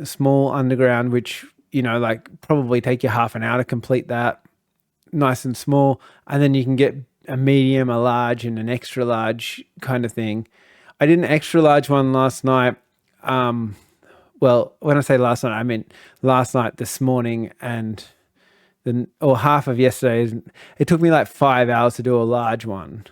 small underground, which, you know, like probably take you half an hour to complete that, nice and small, and then you can get a medium, a large, and an extra large kind of thing. I did an extra large one last night. Well, when I say last night, I mean last night, this morning, and or half of yesterday. It took me like 5 hours to do a large one.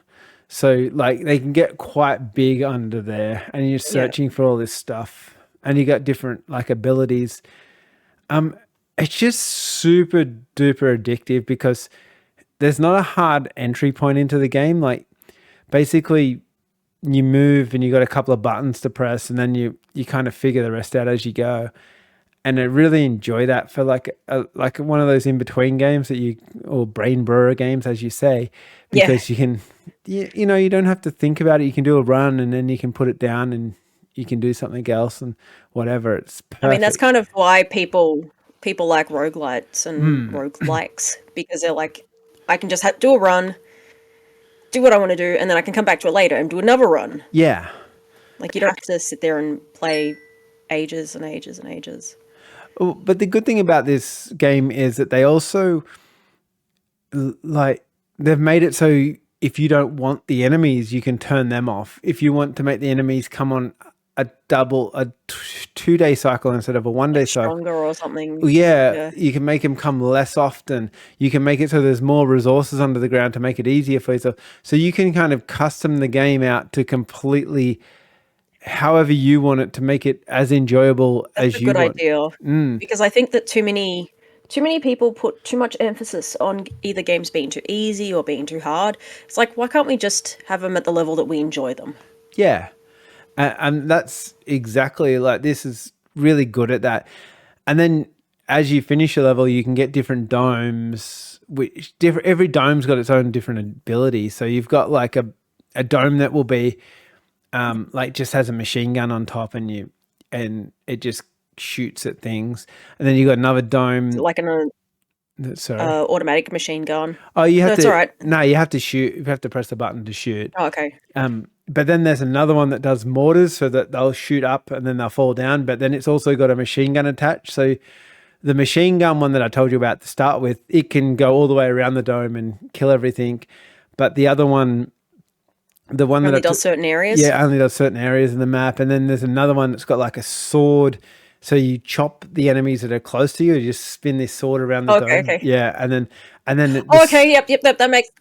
So like they can get quite big under there, and you're searching for all this stuff, and you got different like abilities. It's just super duper addictive because there's not a hard entry point into the game. Like basically you move and you got a couple of buttons to press, and then you kind of figure the rest out as you go. And I really enjoy that for like one of those in between games or brain brewer games, as you say, because you can, you know, you don't have to think about it. You can do a run, and then you can put it down, and you can do something else and whatever. It's perfect. I mean, that's kind of why people like roguelites and roguelikes, because they're like, I can just do a run, do what I want to do, and then I can come back to it later and do another run. Yeah. Like you don't have to sit there and play ages and ages and ages. But the good thing about this game is that they also, like, they've made it so if you don't want the enemies, you can turn them off. If you want to make the enemies come on a 2-day cycle instead of a 1-day cycle, stronger or something. Yeah, you can make them come less often. You can make it so there's more resources under the ground to make it easier for yourself. So you can kind of custom the game out to completely however you want it, to make it as enjoyable as you want. That's a good idea. Because I think that too many people put too much emphasis on either games being too easy or being too hard. It's like, why can't we just have them at the level that we enjoy them? Yeah. And that's exactly, like, this is really good at that. And then as you finish a level, you can get different domes, every dome's got its own different ability. So you've got like a dome that will be like just has a machine gun on top, and it just shoots at things. And then you got another dome like an automatic machine gun. Oh, you have that's to. All right. No, you have to shoot. You have to press the button to shoot. Oh, okay. But then there's another one that does mortars, so that they'll shoot up and then they'll fall down. But then it's also got a machine gun attached. So the machine gun one that I told you about to start with, it can go all the way around the dome and kill everything. But the other one, the one only that does certain areas. Yeah, only does certain areas in the map. And then there's another one that's got like a sword. So you chop the enemies that are close to you. You just spin this sword around the dome. Okay. Yeah, and then. Okay. Yep.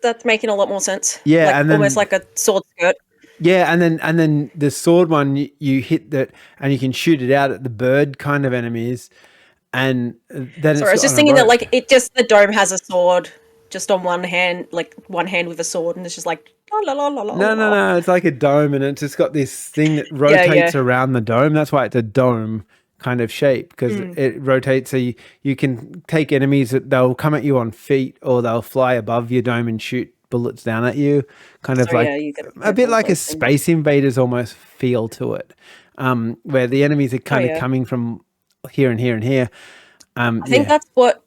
That's making a lot more sense. Yeah, like, and then almost like a sword skirt. Yeah, and then the sword one, you hit that, and you can shoot it out at the bird kind of enemies, and then. Sorry, I was just thinking that like the dome has a sword just on one hand, like one hand with a sword, and it's just like la la la la. No, it's like a dome, and it's just got this thing that rotates around the dome. That's why it's a dome kind of shape because Mm. it rotates. So you can take enemies that they'll come at you on feet or they'll fly above your dome and shoot bullets down at you. Kind of So yeah, like you got to be a bit careful of like a those things. Space Invaders almost feel to it, where the enemies are Oh kind of yeah, coming from here and here and here. I think Yeah. that's what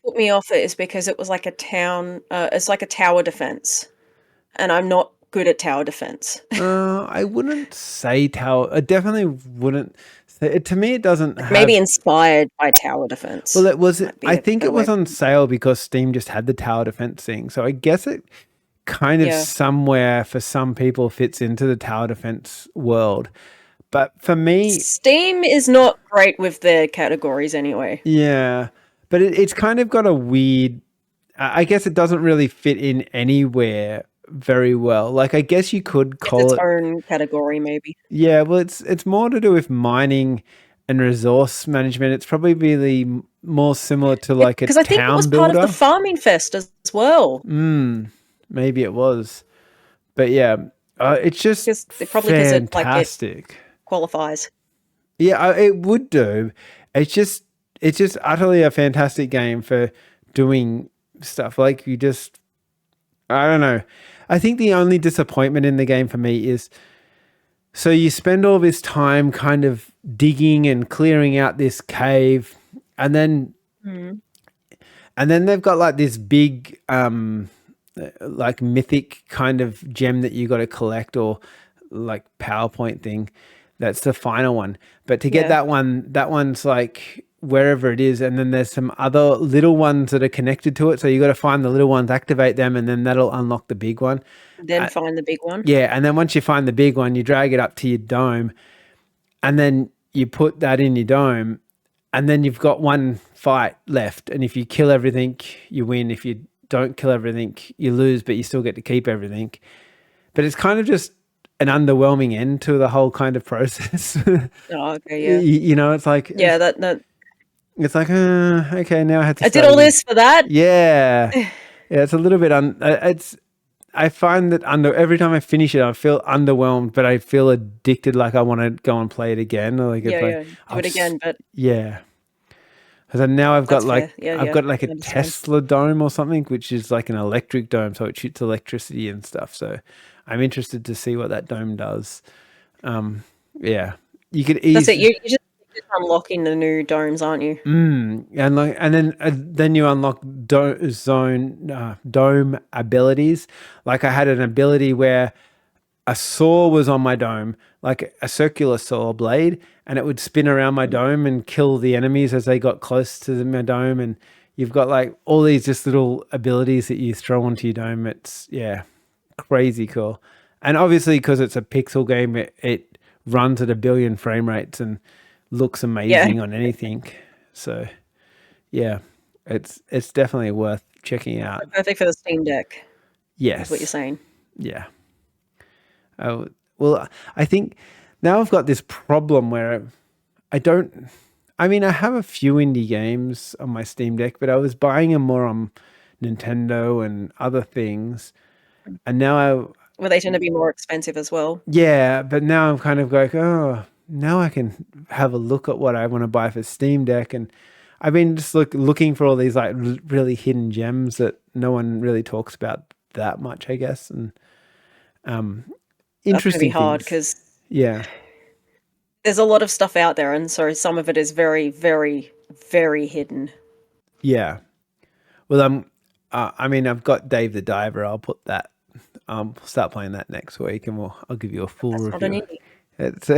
put me off it is because it was like a town. It's like a tower defense, and I'm not good at tower defense. I wouldn't say tower. I definitely wouldn't say it. To me, it doesn't Maybe have. inspired by tower Well, defense it was. might be I a think better it way was of on putting it. sale because Steam just had the tower defense thing. So I guess it kind of Yeah, somewhere for some people fits into the tower defense world. But for me, Steam is not great with their categories anyway. yeah. But it's kind of got a weird. I guess it doesn't really fit in anywhere very well. Like I guess you could It's call its it. own category, maybe. Yeah, well, it's more to do with mining and resource management. It's probably really more similar to Yeah, like a because I think it was town part of the builder. farming fest as well. Maybe it was, but yeah, it's just Because it fantastic. qualifies. Yeah, it would do. It's just utterly a fantastic game for doing stuff like you just. I don't know. I think the only disappointment in the game for me is so you spend all this time kind of digging and clearing out this cave, and then Mm. they've got like this big like mythic kind of gem that you got to collect or like PowerPoint thing. That's the final one. But to get Yeah, that one's like wherever it is, and then there's some other little ones that are connected to it. So you got to find the little ones, activate them, and then that'll unlock the big one. then find the big one. Yeah, and then once you find the big one, you drag it up to your dome, and then you put that in your dome, and then you've got one fight left. And if you kill everything, you win. If you don't kill everything, you lose, but you still get to keep everything. But it's kind of just an underwhelming end to the whole kind of process. Oh, okay, you, yeah. you know, it's like Yeah, that it's like okay, now I have to I did start all again. this for that. Yeah, yeah, it's a little bit it's I find that every time I finish it, I feel underwhelmed, but I feel addicted. Like I want to go and play it again. Like it's Yeah, like yeah. Do it again, but yeah. Because now that's fair. Yeah, I've yeah. got like a I understand. Tesla dome or something, which is like an electric dome, so it shoots electricity and stuff. So I'm interested to see what that dome does. Yeah, you could That's it. ease. You're just unlocking the new domes, aren't you? And like, and then you unlock dome abilities. Like I had an ability where a saw was on my dome, like a circular saw blade, and it would spin around my dome and kill the enemies as they got close to my dome. And you've got like all these just little abilities that you throw onto your dome. It's yeah, crazy cool. And obviously, because it's a pixel game, it runs at a billion frame rates and looks Yeah. amazing on anything. So yeah, it's definitely worth checking out. Perfect for the Steam Deck, is what you're Yes, saying. yeah. Oh, well, I think now I've got this problem where I don't. I mean, I have a few indie games on my Steam Deck, but I was buying them more on Nintendo and other things, and now Well, they tend to be more expensive as well. yeah, but now I'm kind of like, oh, now I can have a look at what I want to buy for Steam Deck, and I've been just looking for all these like really hidden gems that no one really talks about that much, I guess, and That's going to be interesting hard things. because Yeah. there's a lot of stuff out there, and so some of it is very, very, very hidden. Yeah. Well, I mean, I've got Dave the Diver. I'll put that. Start playing that next week, and I'll give you a full That's not an review. indie. It's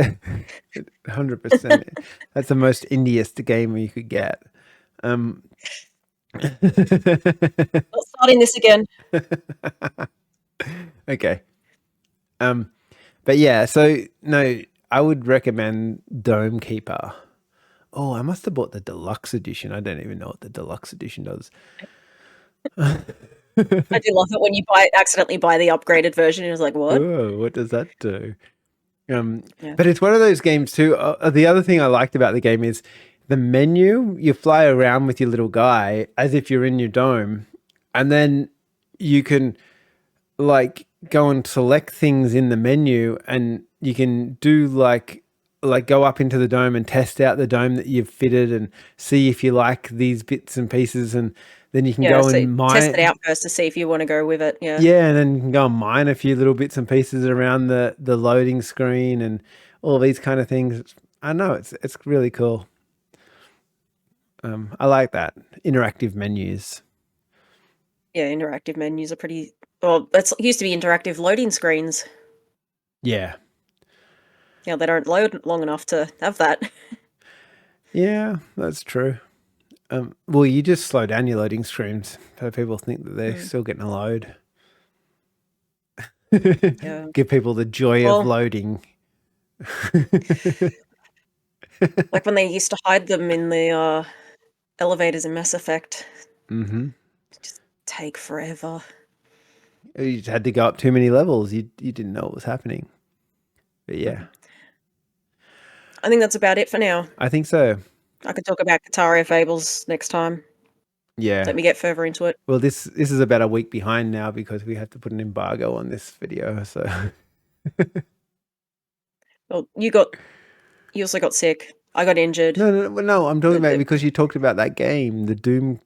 100%. That's the most indiest game you could get. Um, Not starting this again. okay. But yeah. So no, I would recommend Dome Keeper. Oh, I must have bought the deluxe edition. I don't even know what the deluxe edition does. I do love it when you accidentally buy the upgraded version. It's like, what? Oh, what does that do? Yeah. But it's one of those games too. The other thing I liked about the game is the menu. You fly around with your little guy as if you're in your dome, and then you can like go and select things in the menu, and you can do like like go up into the dome and test out the dome that you've fitted and see if you like these bits and pieces, and then you can Yeah, go so and test it mine. out first to see if you want to go with it. Yeah. Yeah, and then you can go and mine a few little bits and pieces around the loading screen and all these kind of things. I know it's really cool. I like that interactive menus. Yeah, interactive menus are pretty. Well, that's used to be interactive loading screens. Yeah, Yeah, they don't load long enough to have that. yeah, that's true. Well, you just slow down your loading screens so people think that they're still getting a load. Yeah. Give people the joy of Well, loading. like when they used to hide them in the elevators in Mass Effect, Mm-hmm. just take forever. You just had to go up too many levels. You didn't know what was happening. But yeah, I think that's about it for now. I think so. I could talk about Kataria Fables next time. Yeah. Let me get further into it. Well, this is about a week behind now because we have to put an embargo on this video. So Well, you also got sick. I got injured. no. I'm talking about because you talked about that game, the Doom.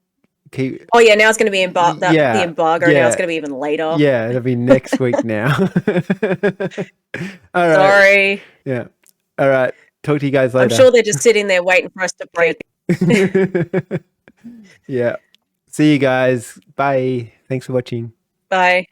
Keep. Oh yeah, now it's going to be the Yeah, embargo. Now it's going to be even later. yeah. It'll be next week now. All right. Sorry. Yeah. All right. Talk to you guys I'm later. sure they're just sitting there waiting for us to break. Yeah. See you guys. Bye. Thanks for watching. Bye.